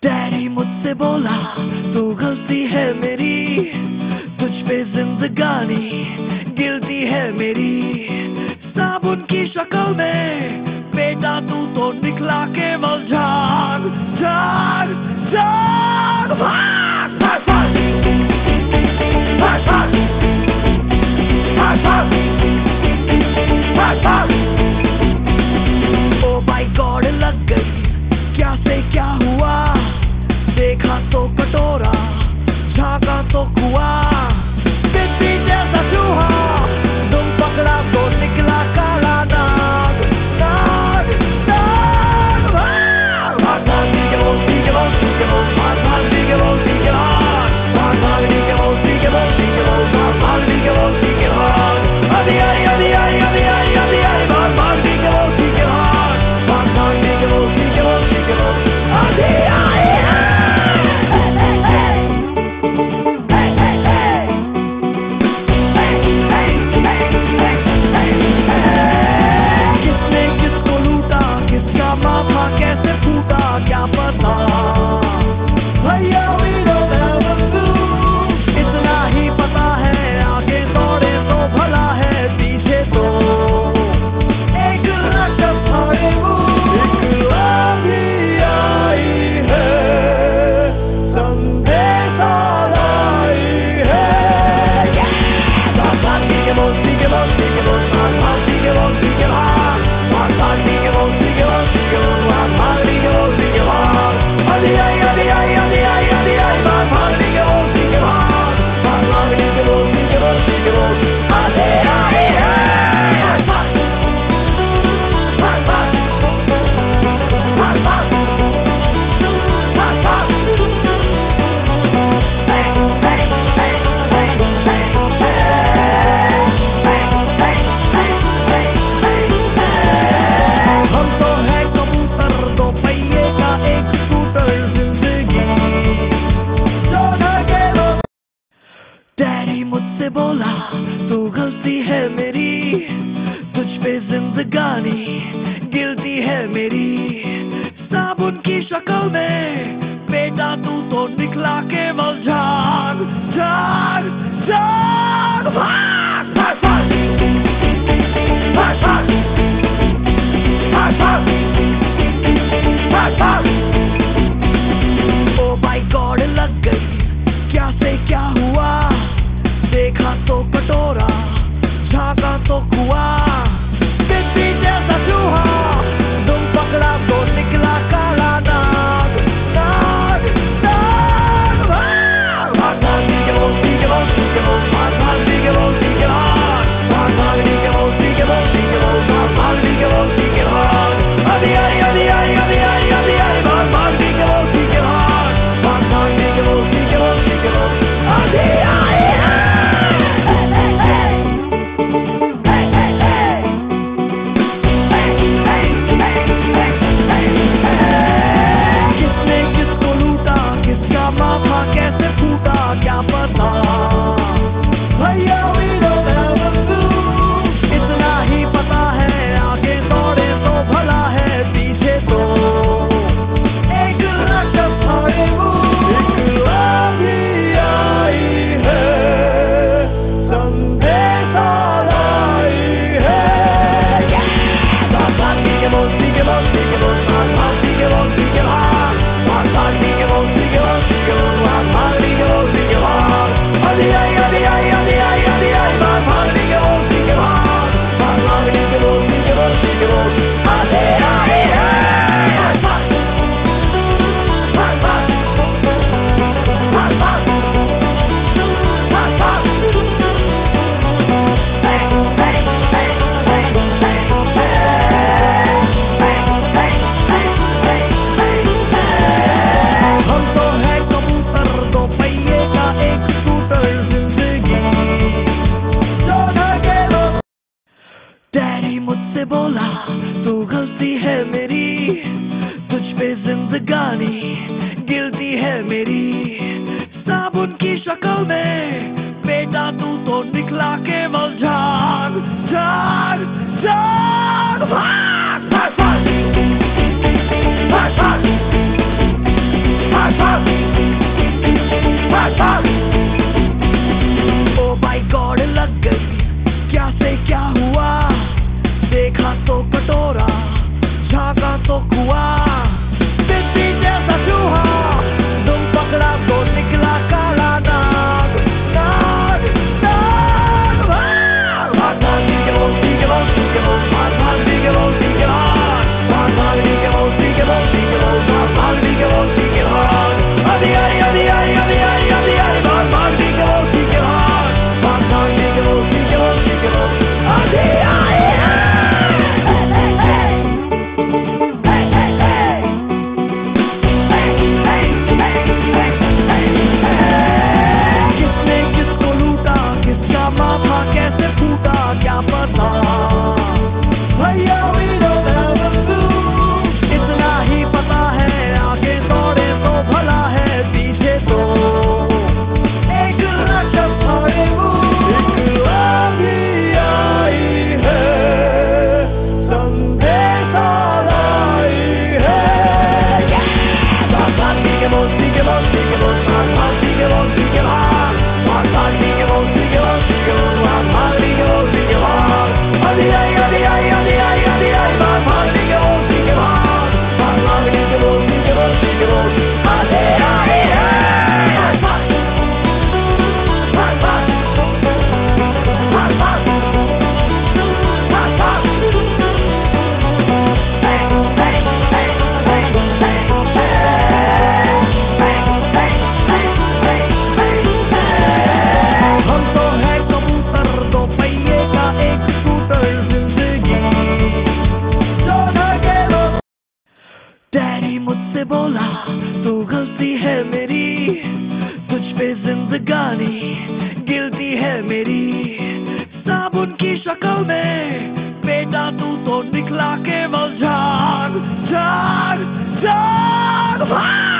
Daddy मुझसे बोला तू गलती है मेरी, तुझ पे जिंदगानी गिल्टी है मेरी। साबुन की शक्ल में बेटा तू तो निकला केवल जान जान जान। भाग भाग भाग भाग भाग भाग भाग भाग। ओ माय गॉड लग गई क्या से क्या हुआ, देखा तो कटोरा झांका तो कुआं। बिल्ली जैसा चूहा तुम पकड़ा तो निकला काला नाग नाग नाग। भाग भाग सीखे वो सीखे वो सीखे वो भाग भाग सीखे वो सीखे भाग भाग सीखे वो सीखे वो सीखे वो भाग भाग सीखे वो सीखे भाग। अभी आई अभी आई अभी आई अभी आई भाग भाग सीखे वो सीखे भाग भाग सीखे वो सीखे वो सीखे वो अभी आई। कैसे फूटा क्या पता भैया, इतना ही पता है आगे दौड़े तो भला है, पीछे तो एक रकम फाड़े वो एक आंधी आई है, संदेशा लाई है। भागी के बोलती के बोलती के बोलती भागी के बोलती के भागी के बोलती के बोलती के भागी के बोलती के भाग। अभी आई अभी आई अभी आई अभी आई भागी के बोलती के भागी के बोलती के बोलती के बोलती अभी आई है। डैडी मुझसे बोला तू गलती है मेरी, तुझ पे जिंदगानी गिल्टी है मेरी। साबुन की शक्ल में बेटा तू तो निकला केवल जान जान जान। भाग भाग भाग भाग भाग भाग भाग भाग। ओ माय गॉड लग गई क्या से क्या हुआ, देखा तो कटोरा झांका तो कुआं। बिल्ली जैसा चूहा तुम पकड़ा तो निकला काला नाग नाग नाग। भाग भाग के बोलती के बोलती के बोलती भाग भाग के बोलती के भाग भाग के बोलती के बोलती के भाग भाग के बोलती के भाग। अभी आई अभी आई अभी आई अभी आई भाग भाग के बोलती के भाग भाग के बोलती के बोलती के भाग। अभी आई है। कैसे फूटा क्या पता भैया, इतना ही पता है आगे दौड़े तो भला है, पीछे तो एक रकम फाड़े वो एक आंधी आई है, संदेशा लाई है। भागी के बोलती के बोलती के बोलती भागी के बोलती के भागी के बोलती के बोलती के भागी के बोलती के भाग। अभी आई अभी आई अभी आई अभी आई भागी के बोलती के भागी के बोलती के बोलती के बोलती अभी आई है। डैडी मुझसे बोला तू गलती है मेरी, तुझ पे जिंदगानी गिल्टी है मेरी। साबुन की शक्ल में बेटा तू तो निकला केवल जान जान जान। भाग भाग भाग भाग भाग शक्ल में बेटा तू तो निकला केवल झाग झाग झाग।